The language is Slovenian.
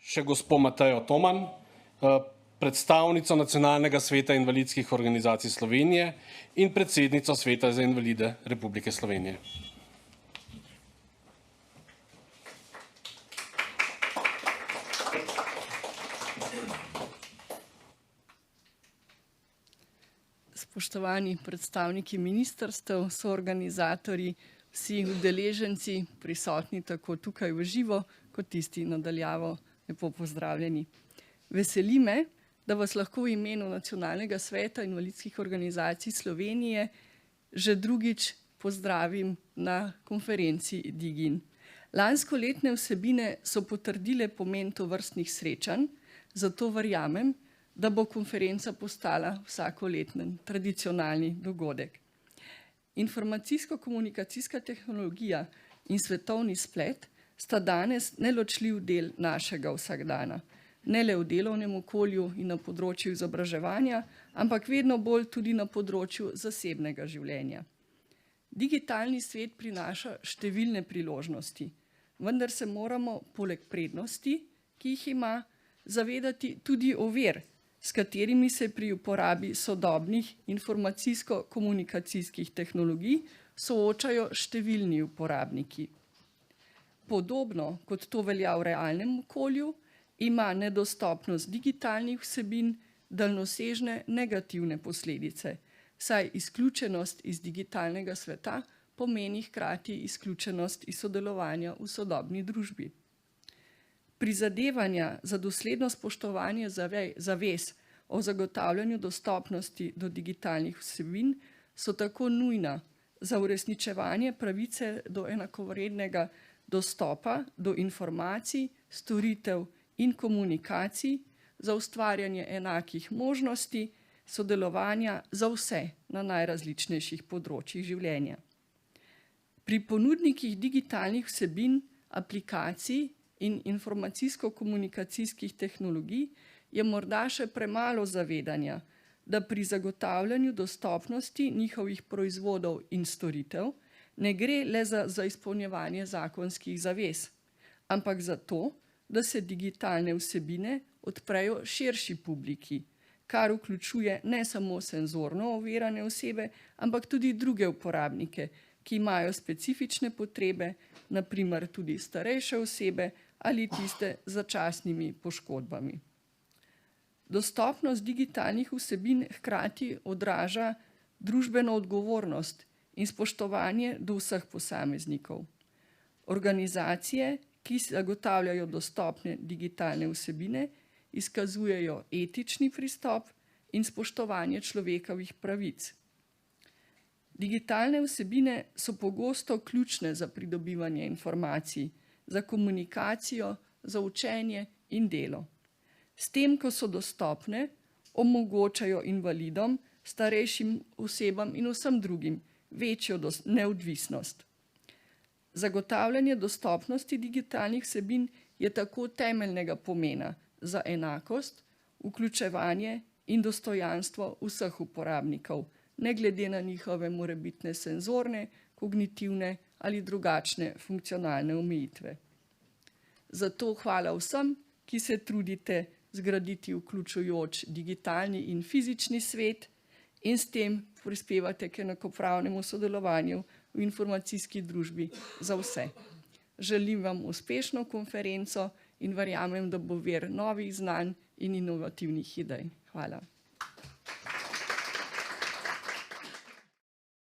še gospo Matejo Toman, predstavnico Nacionalnega sveta invalidskih organizacij Slovenije in predsednico Sveta za invalide Republike Slovenije. Spoštovani predstavniki ministrstev, soorganizatorji, vsi udeleženci, prisotni tako tukaj v živo, kot tisti nadaljavo, lepo pozdravljeni. Veseli me, da vas lahko v imenu Nacionalnega sveta invalidskih organizacij Slovenije že drugič pozdravim na konferenci Digin. Lanskoletne vsebine so potrdile pomen tovrstnih srečanj, zato verjamem, da bo konferenca postala vsakoleten tradicionalni dogodek. Informacijsko-komunikacijska tehnologija in svetovni splet sta danes neločljiv del našega vsakdana, ne le v delovnem okolju in na področju izobraževanja, ampak vedno bolj tudi na področju zasebnega življenja. Digitalni svet prinaša številne priložnosti, vendar se moramo poleg prednosti, ki jih ima, zavedati tudi ovir, s katerimi se pri uporabi sodobnih informacijsko-komunikacijskih tehnologij soočajo številni uporabniki. Podobno kot to velja v realnem okolju, ima nedostopnost digitalnih vsebin daljnosežne negativne posledice, saj izključenost iz digitalnega sveta pomeni hkrati izključenost iz sodelovanja v sodobni družbi. Prizadevanja za dosledno spoštovanje zavez o zagotavljanju dostopnosti do digitalnih vsebin so tako nujna za uresničevanje pravice do enakovrednega dostopa do informacij, storitev in komunikacij, za ustvarjanje enakih možnosti sodelovanja za vse na najrazličnejših področjih življenja. Pri ponudnikih digitalnih vsebin, aplikacij in informacijsko-komunikacijskih tehnologij je morda še premalo zavedanja, da pri zagotavljanju dostopnosti njihovih proizvodov in storitev ne gre le za izpolnjevanje zakonskih zavez, ampak za to, da se digitalne vsebine odprejo širši publiki, kar vključuje ne samo senzorno ovirane osebe, ampak tudi druge uporabnike, ki imajo specifične potrebe, na primer tudi starejše osebe ali tiste z začasnimi poškodbami. Dostopnost digitalnih vsebin hkrati odraža družbeno odgovornost in spoštovanje do vseh posameznikov. Organizacije, ki zagotavljajo dostopne digitalne vsebine, izkazujejo etični pristop in spoštovanje človekovih pravic. Digitalne vsebine so pogosto ključne za pridobivanje informacij, za komunikacijo, za učenje in delo. S tem, ko so dostopne, omogočajo invalidom, starejšim osebam in vsem drugim večjo neodvisnost. Zagotavljanje dostopnosti digitalnih vsebin je tako temeljnega pomena za enakost, vključevanje in dostojanstvo vseh uporabnikov, ne glede na njihove morebitne senzorne, kognitivne ali drugačne funkcionalne omejitve. Zato hvala vsem, ki se trudite zgraditi vključujoč digitalni in fizični svet in s tem prispevate k enakopravnemu sodelovanju v informacijski družbi za vse. Želim vam uspešno konferenco in verjamem, da bo vir novih znanj in inovativnih idej. Hvala.